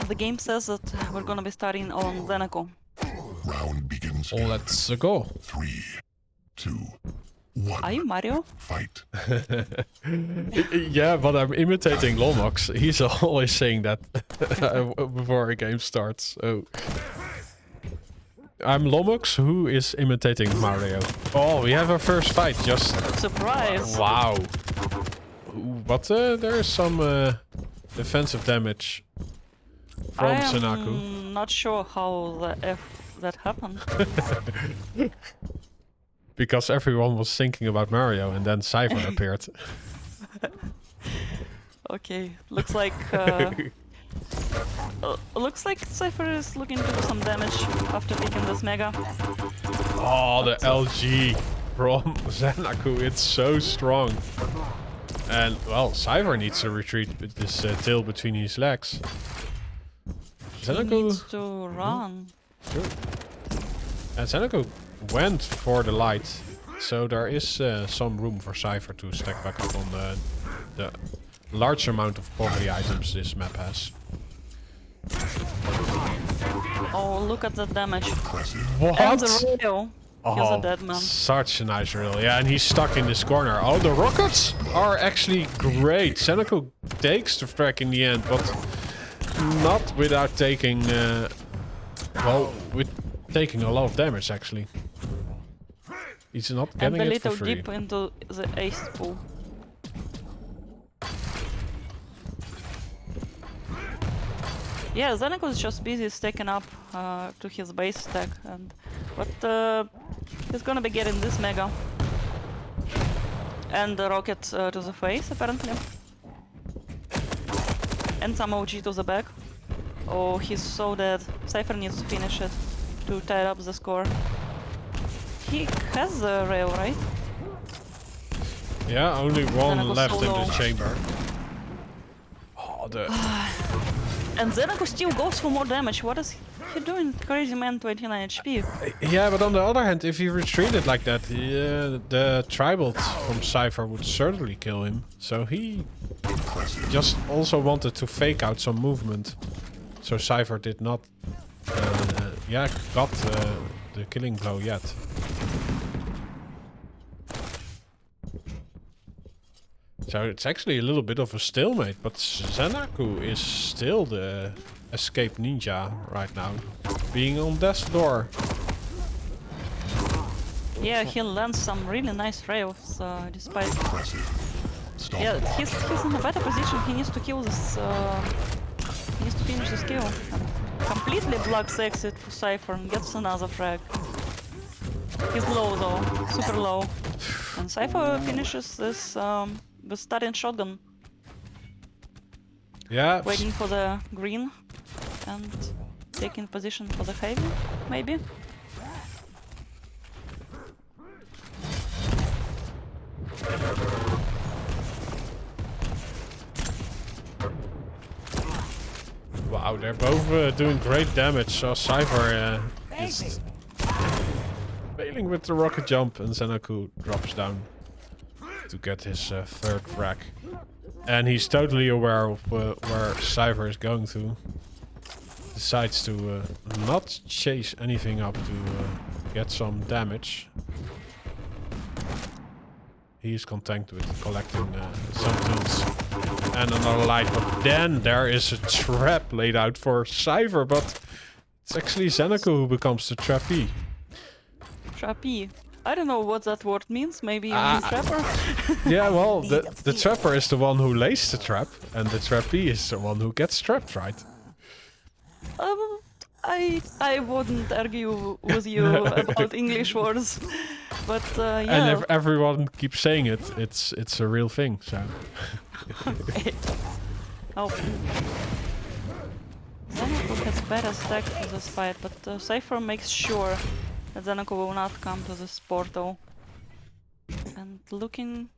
the game says that we're gonna be starting on ZenAku. Round begins. Let's go. 3, 2, 1. Are you Mario? Fight. Yeah, but I'm imitating Lomox. He's always saying that before a game starts. Oh. I'm Lomox, who is imitating Mario. Oh, we have our first fight. Just Surprise! wow. But there is some defensive damage from ZenAku. I'm not sure how that happened. Because everyone was thinking about Mario and then cYpheR appeared. Okay, looks like cYpheR is looking to do some damage after taking this mega. Oh, the LG from ZenAku, it's so strong. And, well, cYpheR needs to retreat with this tail between his legs. He needs to run. Sure. And ZenAku went for the light, so there is some room for cYpheR to stack back up on the large amount of poverty items this map has. Oh, look at the damage. What? And the rail. He's a dead man. Such a nice rail. Yeah, and he's stuck in this corner. Oh, the rockets are actually great. ZenAku takes the frag in the end, but not without taking, well, with taking a lot of damage actually. He's not getting and a it for little free. deep into the ace pool. Yeah, ZenAku is just busy stacking up to his base stack, but he's gonna be getting this mega and the rocket to the face apparently, and some OG to the back. Oh, he's so dead. cYpheR needs to finish it to tie up the score. He has the rail, right? Yeah, only one ZenAku left in solo. the chamber. Oh, the And ZenAku still goes for more damage. What is he doing? Crazy man, 29 HP. yeah, but on the other hand, if he retreated like that, the tribal from cYpheR would certainly kill him. So he just also wanted to fake out some movement. So cYpheR did not, got the killing blow yet. So it's actually a little bit of a stalemate, but ZenAku is still the escape ninja right now, being on death's door. Yeah, he lands some really nice rails, despite... Yeah, he's in a better position. He needs to kill this... he needs to finish this kill. And completely blocks exit for cYpheR and gets another frag. He's low though, super low. And cYpheR finishes this with starting shotgun. Yeah. Waiting for the green and taking position for the heavy, maybe? Wow, they're both doing great damage, so cYpheR is failing with the rocket jump, and ZenAku drops down to get his third frag. And he's totally aware of where cYpheR is going to. Decides to not chase anything up to get some damage. He is content with collecting some tools and another light, but then there is a trap laid out for cYpheR, but it's actually ZenAku who becomes the trappee. Trappee. I don't know what that word means, maybe trapper? Yeah, well, the trapper is the one who lays the trap, and the trappee is the one who gets trapped, right? I wouldn't argue with you about English words, but yeah. And if everyone keeps saying it, it's a real thing, so... Okay. Oh. ZenAku has better stack for this fight, but cYpheR makes sure that ZenAku will not come to this portal. And looking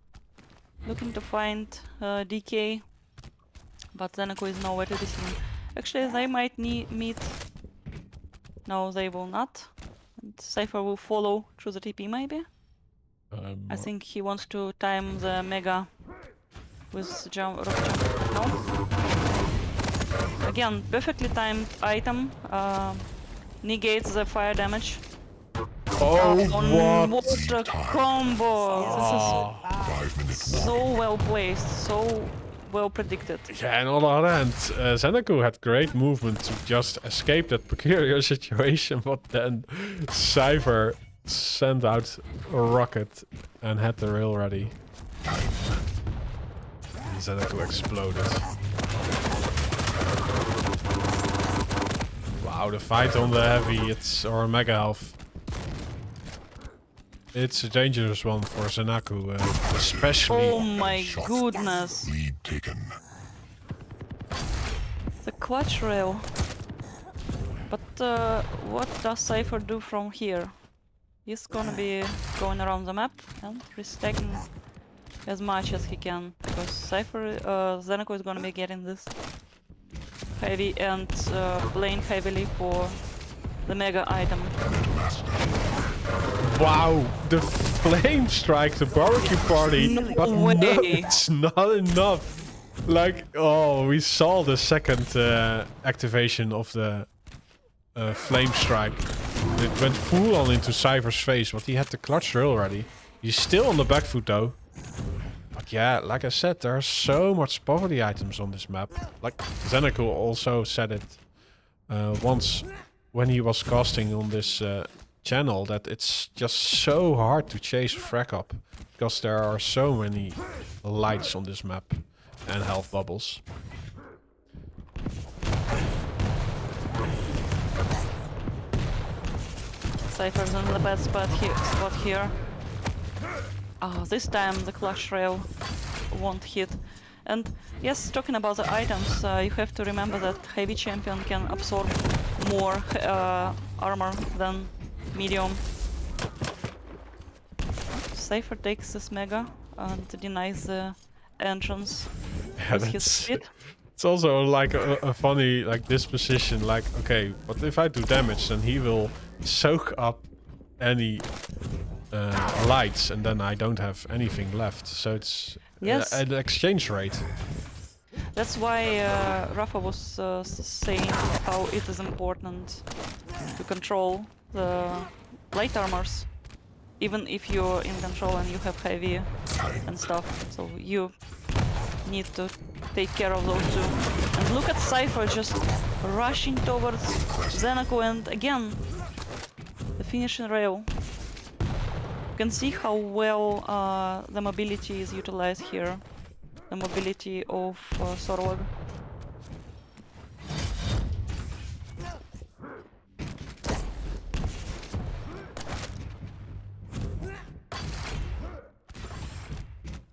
to find DK, but ZenAku is nowhere to be seen. Actually, they might meet. No, they will not. And cYpheR will follow through the TP, maybe? I think he wants to time the Mega with rocket jump. No? Again, perfectly timed item. Negates the fire damage. Oh, On what? water combo! Oh. 5 minutes This is so well placed, so well predicted. Yeah, and on the other hand, ZenAku had great movement to just escape that peculiar situation, but then cYpheR sent out a rocket and had the rail ready. And ZenAku exploded. Wow, the fight on the heavy, or mega health. It's a dangerous one for ZenAku, especially. Oh my goodness! lead taken. The clutch rail. But what does cYpheR do from here? He's gonna be going around the map and restacking as much as he can, because ZenAku is gonna be getting this heavy and playing heavily for the mega item. Wow, the flame strike, the barbecue party, No but way. no, it's not enough. Like, oh, we saw the second activation of the flame strike. It went full on into cYpheR's face, but he had the clutch drill already. He's still on the back foot though. But yeah, like I said, there are so much poverty items on this map. Like ZenAku also said it once when he was casting on this channel, that it's just so hard to chase frag up because there are so many lights on this map and health bubbles. cYpheR's in the bad spot here. Oh, this time the clutch rail won't hit. And yes, talking about the items, you have to remember that heavy champion can absorb more armor than medium. cYpheR takes this mega and denies the entrance with his speed. It's also like a funny like disposition. Like, okay, but if I do damage, then he will soak up any lights, and then I don't have anything left. So it's Yes. an exchange rate. That's why Rafa was saying how it is important to control the light armors, even if you're in control and you have heavy and stuff. So you need to take care of those two. And look at cYpheR just rushing towards ZenAku, and again the finishing rail. You can see how well the mobility is utilized here. The mobility of Sorlog.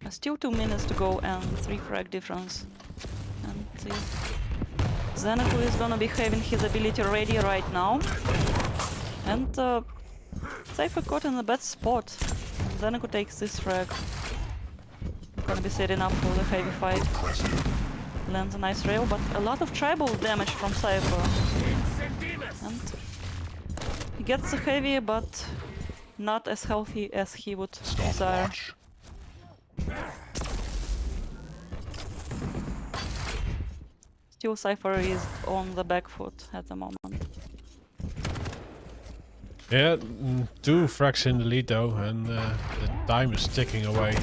Still 2 minutes to go and 3 frag difference. And ZenAku is gonna be having his ability ready right now. And cYpheR got in a bad spot. ZenAku takes this frag. Gonna be setting up for the heavy fight. Lands a nice rail, but a lot of tribal damage from cYpheR. And he gets the heavy, but not as healthy as he would desire. Stopwatch. Still cYpheR is on the back foot at the moment. Yeah, 2 frags in the lead though, and the time is ticking away.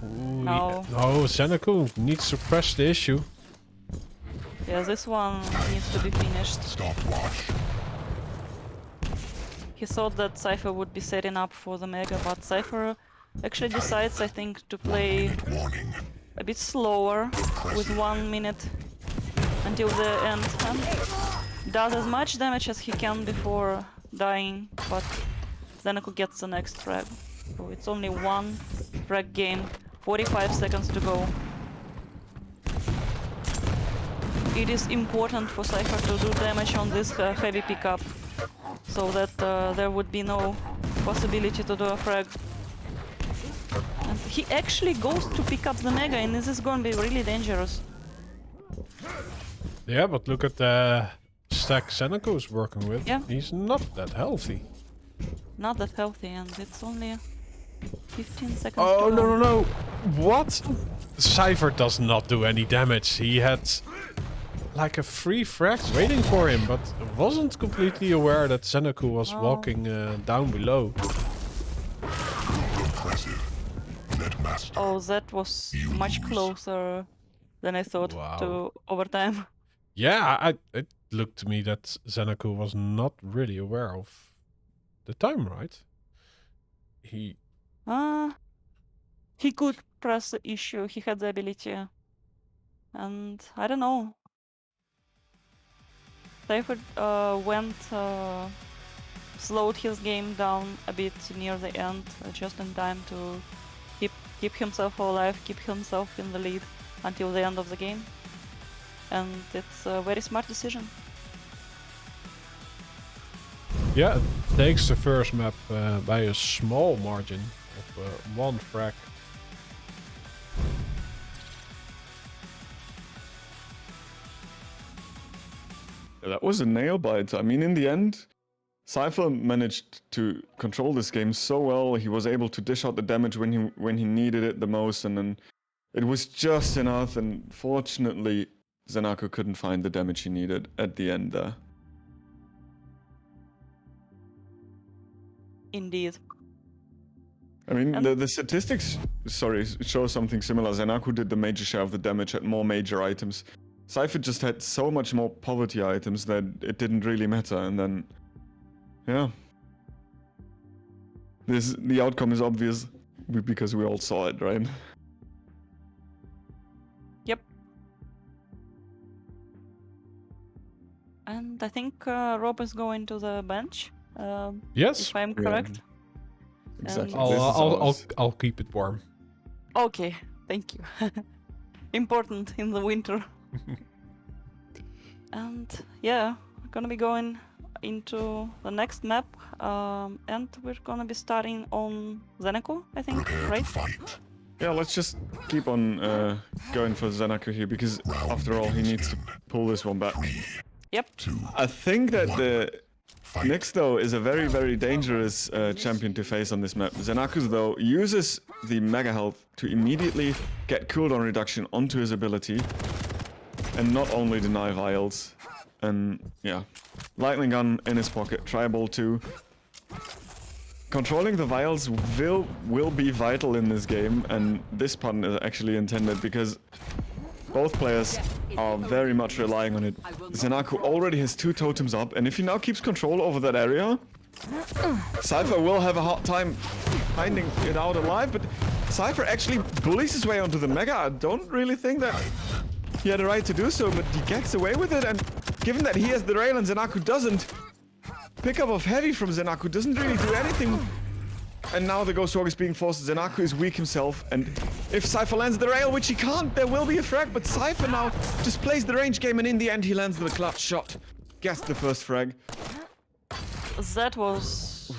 Ooh, No. Oh, ZenAku needs to press the issue. Yeah, this one needs to be finished. Stopwatch. He thought that cYpheR would be setting up for the mega, but cYpheR actually decides, I think, to play Warning. a bit slower with 1 minute until the end, and does as much damage as he can before dying, but ZenAku gets the next frag. So it's only 1 frag game, 45 seconds to go. It is important for cYpheR to do damage on this heavy pickup, so that there would be no possibility to do a frag. And he actually goes to pick up the mega, and this is going to be really dangerous. Yeah, but look at the stack ZenAku is working with. Yeah. He's not that healthy. Not that healthy, and it's only 15 seconds Oh, to no, go. no, no. What? cYpheR does not do any damage. He had like a free frag waiting for him, but wasn't completely aware that ZenAku was walking down below. Impressive. Netmaster. Oh, that was much closer than I thought to overtime. Yeah, it looked to me that ZenAku was not really aware of the time, right? He could press the issue. He had the ability. And I don't know. cYpheR slowed his game down a bit near the end, just in time to keep himself alive, keep himself in the lead until the end of the game. And it's a very smart decision. Yeah, it takes the first map by a small margin of 1 frag. That was a nail bite. I mean, in the end, cYpheR managed to control this game so well. He was able to dish out the damage when he needed it the most, and then it was just enough. And fortunately, ZenAku couldn't find the damage he needed at the end there. Indeed. I mean, the statistics, show something similar. ZenAku did the major share of the damage, had more major items. cYpheR just had so much more poverty items that it didn't really matter, and then, yeah. The outcome is obvious because we all saw it, right? Yep. And I think Rob is going to the bench. Yes. If I'm correct. Exactly. I'll keep it warm. Okay, thank you. Important in the winter. And yeah, we're gonna be going into the next map, and we're gonna be starting on ZenAku, I think, right? Yeah, let's just keep on going for ZenAku here, because after all, he needs to pull this one back. Yep. I think that the Nyx, though, is a very, very dangerous champion to face on this map. ZenAku, though, uses the Mega Health to immediately get cooldown reduction onto his ability, and not only deny vials. And yeah, lightning gun in his pocket, tribal too. Controlling the vials will be vital in this game, and this pun is actually intended because both players are very much relying on it. ZenAku already has 2 totems up, and if he now keeps control over that area, cYpheR will have a hard time finding it out alive, but cYpheR actually bullies his way onto the Mega. I don't really think that he had a right to do so, but he gets away with it, and given that he has the rail and ZenAku doesn't, pickup of heavy from ZenAku doesn't really do anything. And now the Ghost Hawk is being forced. ZenAku is weak himself, and if cYpheR lands the rail, which he can't, there will be a frag, but cYpheR now just plays the range game, and in the end he lands the clutch shot. Gets the first frag. That was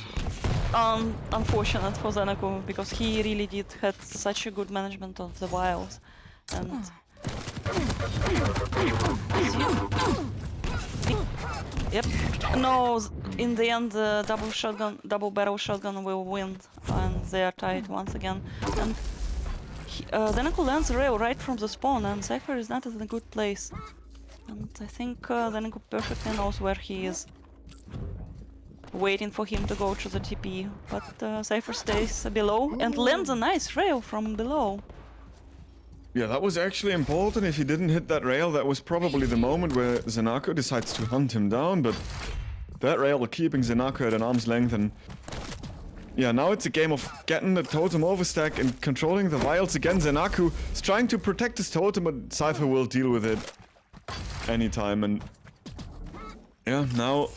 unfortunate for ZenAku, because he really did had such a good management of the vials. And yep. No, in the end, the double barrel shotgun will win, and they are tied once again. And ZenAku lands the rail right from the spawn, and cYpheR is not in a good place. And I think ZenAku perfectly knows where he is, waiting for him to go to the TP. But cYpheR stays below and lands a nice rail from below. Yeah, that was actually important. If he didn't hit that rail, that was probably the moment where ZenAku decides to hunt him down, but that rail keeping ZenAku at an arm's length, and yeah, now it's a game of getting the totem overstack and controlling the vials again. ZenAku is trying to protect his totem, but cYpheR will deal with it anytime, and yeah, now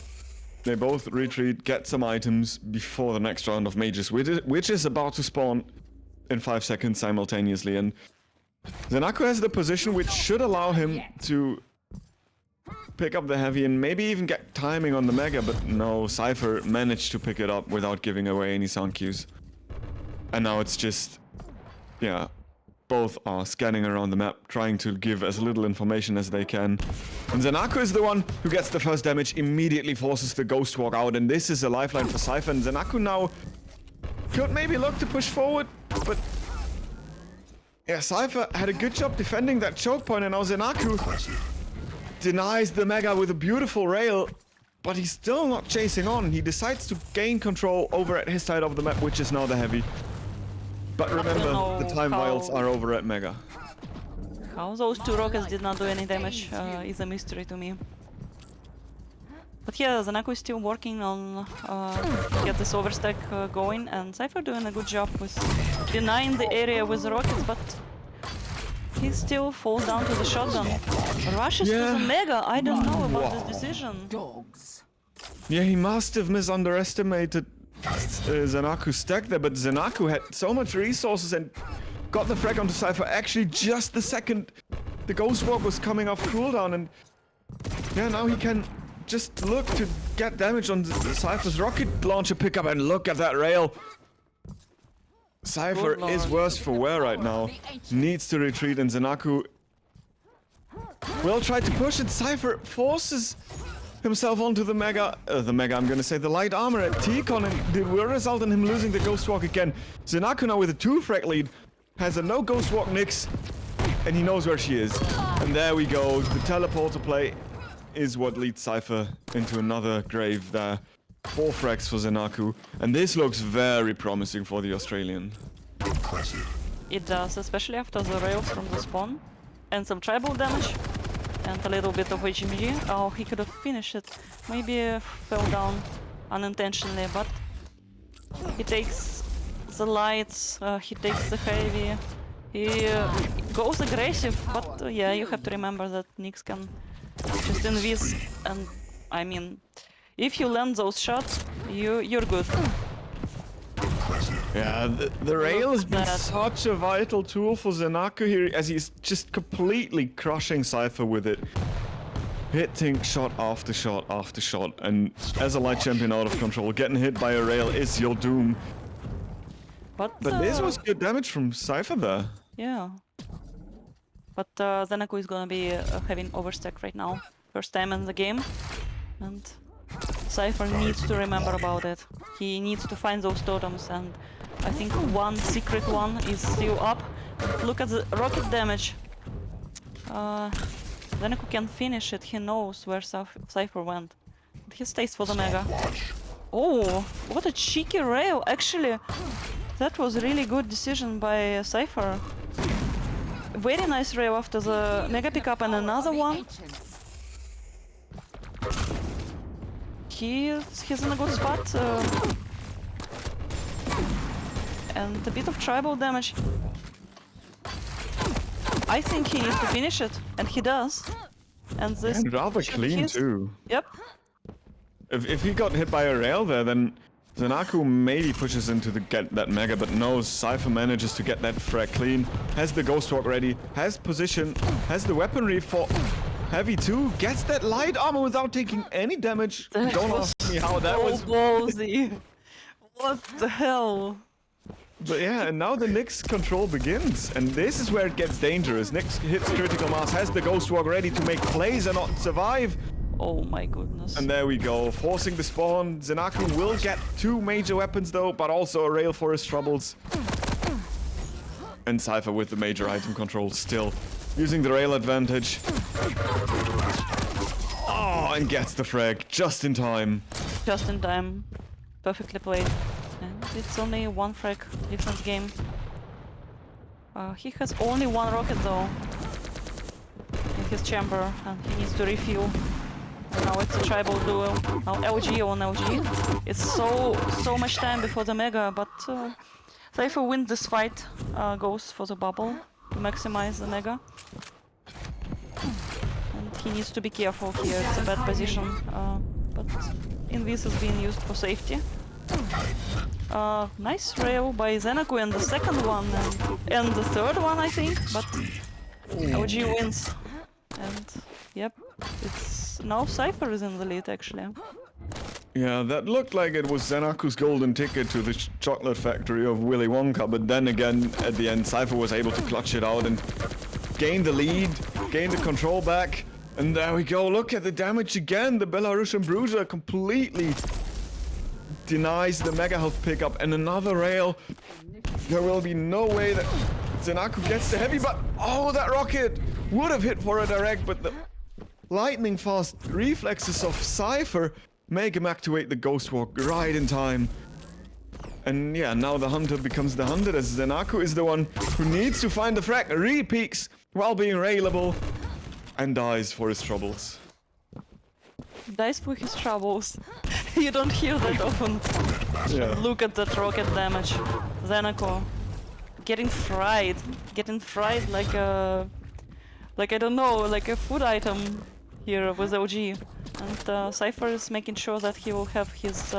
they both retreat, get some items before the next round of mages, which is about to spawn in 5 seconds simultaneously, and ZenAku has the position which should allow him to pick up the heavy and maybe even get timing on the Mega, but no, cYpheR managed to pick it up without giving away any sound cues. And now it's just, yeah, both are scanning around the map, trying to give as little information as they can. And ZenAku is the one who gets the first damage, immediately forces the Ghost Walk out, and this is a lifeline for cYpheR, and ZenAku now could maybe look to push forward, but yeah, cYpheR had a good job defending that choke point, and now ZenAku denies the Mega with a beautiful rail, but he's still not chasing on. He decides to gain control over at his side of the map, which is now the Heavy. But remember, know the time how- vials are over at Mega. How those two rockets did not do any damage is a mystery to me. But yeah, ZenAku is still working on get this overstack going, and cYpheR doing a good job with denying the area with the rockets, but he still falls down to the shotgun. Rushes to the Mega. I don't know about this decision. Dogs. Yeah, he must have misunderestimated ZenAku's stack there, but ZenAku had so much resources and got the frag onto cYpheR actually just the second the Ghost Walk was coming off cooldown, and yeah, now he can just look to get damage on cYpheR's rocket launcher pickup, and look at that rail. cYpheR is worse for wear right now. Needs to retreat, and ZenAku will try to push it. cYpheR forces himself onto the Mega, I'm gonna say the light armor at T-Con, and it will result in him losing the Ghost Walk again. ZenAku now with a 2-frag lead, has a no Ghost Walk Nyx, and he knows where she is. And there we go, the teleporter play is what leads cYpheR into another grave there. 4 frags for ZenAku, and this looks very promising for the Australian. Impressive. It does, especially after the rails from the spawn, and some tribal damage, and a little bit of HMG. Oh, he could have finished it. Maybe fell down unintentionally, but he takes the lights, he takes the heavy, he goes aggressive, but yeah, you have to remember that Nyx can just invis, and I mean, if you land those shots, you're good. Yeah, the rail has been that. such a vital tool for ZenAku here, as he's just completely crushing cYpheR with it. Hitting shot after shot after shot, and as a light champion out of control, getting hit by a rail is your doom. But this was good damage from cYpheR there. yeah. But ZenAku is gonna be having overstack right now. First time in the game. And cYpheR needs to remember about it. He needs to find those totems, and I think one secret one is still up. Look at the rocket damage. ZenAku can finish it. He knows where cYpheR went. He stays for the Mega. Oh, what a cheeky rail! Actually, that was a really good decision by cYpheR. Very nice rail after the Mega pickup, and another one. He's in a good spot. And a bit of tribal damage. I think he needs to finish it, and he does. And this And rather clean too. Yep. If he got hit by a rail there, then ZenAku maybe pushes into the get that Mega, but no, cYpheR manages to get that frag clean. Has the Ghost Walk ready, has position, has the weaponry for Heavy too, gets that light armor without taking any damage. That Don't was ask me how that was. ballsy. What the hell? But yeah, and now the Nyx control begins, and this is where it gets dangerous. Nyx hits critical mass, has the Ghost Walk ready to make plays and not survive. Oh my goodness. And there we go, forcing the spawn. ZenAku will get 2 major weapons though, but also a rail for his troubles. And cYpheR with the major item control still, using the rail advantage. Oh, and gets the frag just in time. Just in time. Perfectly played. And it's only 1 frag different game. He has only 1 rocket though in his chamber, and he needs to refuel. And now it's a tribal duel. Now LG on LG. It's so much time before the Mega, but cYpheR wins this fight. Goes for the bubble to maximize the Mega. And he needs to be careful here. It's a bad position, but Invis is being used for safety. Nice rail by ZenAku, and the second one, and the third one, I think, but LG wins. And yep, it's now cYpheR is in the lead actually. Yeah, that looked like it was ZenAku's golden ticket to the chocolate factory of Willy Wonka, but then again, at the end, cYpheR was able to clutch it out and gain the lead, gain the control back, and there we go. Look at the damage again. The Belarusian Bruiser completely denies the Mega Health pickup, and another rail. There will be no way that ZenAku gets the Heavy, but oh, that rocket would have hit for a direct, but the lightning fast reflexes of cYpheR make him activate the Ghost Walk right in time. And yeah, now the hunter becomes the hunted as ZenAku is the one who needs to find the frag, re-peeks while being railable, and dies for his troubles. Dies for his troubles. You don't hear that often. Yeah. Look at that rocket damage. ZenAku getting fried like a, I don't know, like a food item here with OG. And cYpheR is making sure that he will have his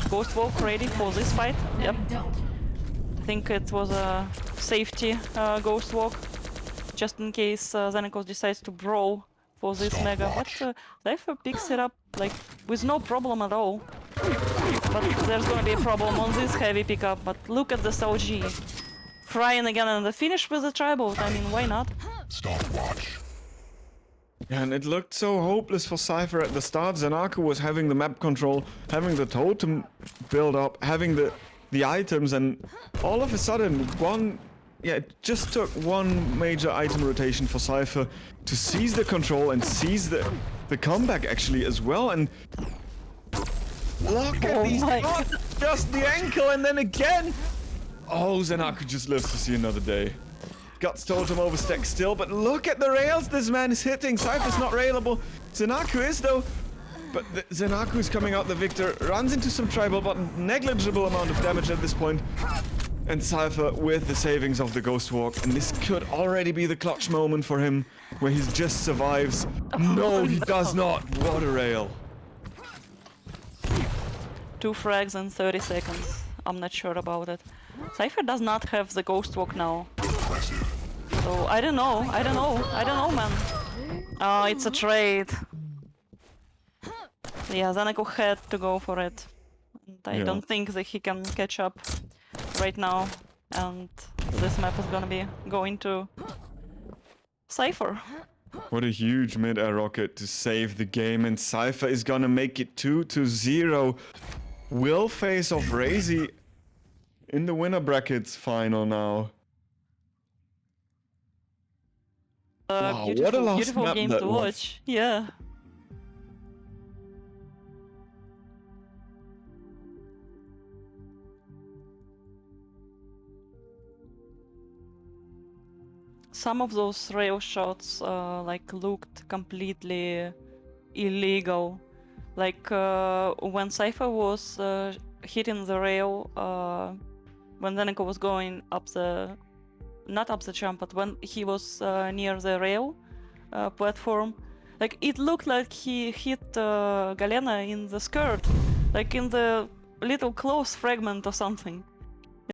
Ghost Walk ready for this fight. Yep. I think it was a safety Ghost Walk, just in case ZenAku decides to brawl for this mega. But cYpheR picks it up like with no problem at all. But there's gonna be a problem on this heavy pickup. But look at this OG. Frying again and the finish with the tribal. I mean, why not? Stopwatch. Yeah, and it looked so hopeless for cYpheR at the start. ZenAku was having the map control, having the totem build up, having the items, and all of a sudden, it just took one major item rotation for cYpheR to seize the control and seize the comeback actually as well. And look at these, just the ankle, and then again. Oh, ZenAku just lives to see another day. Guts totem overstack still, but look at the rails this man is hitting. cYpheR's not railable. ZenAku is though. But ZenAku is coming out the victor, runs into some tribal, but negligible amount of damage at this point. And cYpheR with the savings of the Ghost Walk. And this could already be the clutch moment for him, where he just survives. No, he does not. What a rail. 2 frags in 30 seconds. I'm not sure about it. cYpheR does not have the Ghost Walk now. So I don't know, man. Oh, it's a trade. Yeah, ZenAku had to go for it. And I don't think that he can catch up right now. And this map is gonna be going to cYpheR. What a huge mid-air rocket to save the game, and cYpheR is gonna make it 2-0. Will face off Razy in the winner brackets final now. Wow, what a last beautiful map game that to was. watch. Yeah. Some of those rail shots like looked completely illegal. Like when cYpheR was hitting the rail, when ZenAku was going up the, not up the jump, but when he was near the rail platform, like it looked like he hit Galena in the skirt, like in the little clothes fragment or something.